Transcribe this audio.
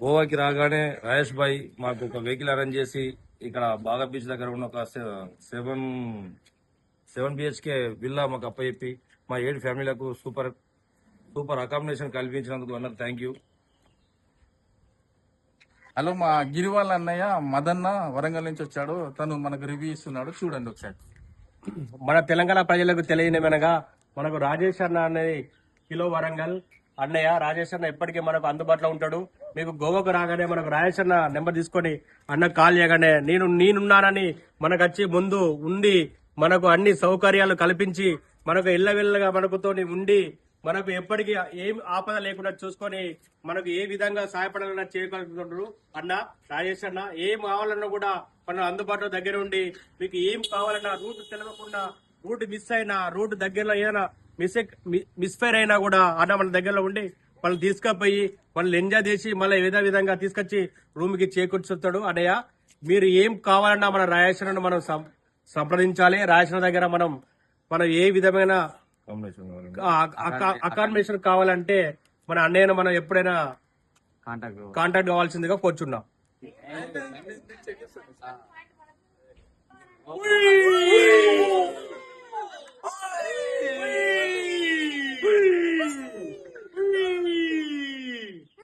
గోవాకి రాగానే రాయేష్ భాయ్ మాకు ఒక వెహికల్ అరేంజ్ చేసి ఇక్కడ బాగా బీచ్ దగ్గర ఉన్న ఒక సెవెన్ సెవెన్ బిహెచ్కే విల్లా మాకు అప్పచెప్పి మా 7 ఫ్యామిలీలకు సూపర్ సూపర్ అకామిడేషన్ కల్పించినందుకు అన్నారు థ్యాంక్ యూ. హలో, మా గిరివాళ్ళ అన్నయ్య మదన్న వరంగల్ నుంచి వచ్చాడు. తను మనకు రివ్యూ ఇస్తున్నాడు, చూడండి ఒకసారి. మన తెలంగాణ ప్రజలకు తెలియనివనగా మనకు రాజేష్ అన్న అనేది కిలో వరంగల్ అన్నయ్య. రాజేష్ అన్న ఎప్పటికీ మనకు అందుబాటులో ఉంటాడు. మీకు గోవాకు రాగానే మనకు రాజేష్ అన్న నెంబర్ తీసుకొని అన్న కాల్ చేయగానే నేనున్నానని మనకు వచ్చి ముందు ఉండి మనకు అన్ని సౌకర్యాలు కల్పించి మనకు ఇళ్ళవిల్లగా మనకుతోని ఉండి మనకు ఎప్పటికీ ఏం ఆపద లేకుండా చూసుకొని మనకు ఏ విధంగా సహాయపడాలన్నా చేయగలుగుతుంటారు అన్న రాజేష్ అన్న. ఏం కావాలన్నా కూడా మన అందుబాటులో దగ్గర ఉండి మీకు ఏం కావాలన్నా రూట్ తెలవకుండా రూట్ మిస్ అయినా రూట్ దగ్గరలో ఏదైనా మిస్ఫైర్ అయినా కూడా అన్న మన దగ్గరలో ఉండి వాళ్ళు తీసుకుపోయి వాళ్ళు ఎంజాయ్ చేసి మళ్ళీ ఏదో విధంగా తీసుకొచ్చి రూమ్ కి చేకూర్చుతాడు అన్నయ్య. మీరు ఏం కావాలన్నా మన రాజేశ్వరను మనం సంప్రదించాలి. రాజేశ్వర దగ్గర మనం ఏ విధమైన అకామిడేషన్ కావాలంటే మన అన్నయ్యను మనం ఎప్పుడైనా కాంటాక్ట్ కావాల్సిందిగా కోరుచున్నాం.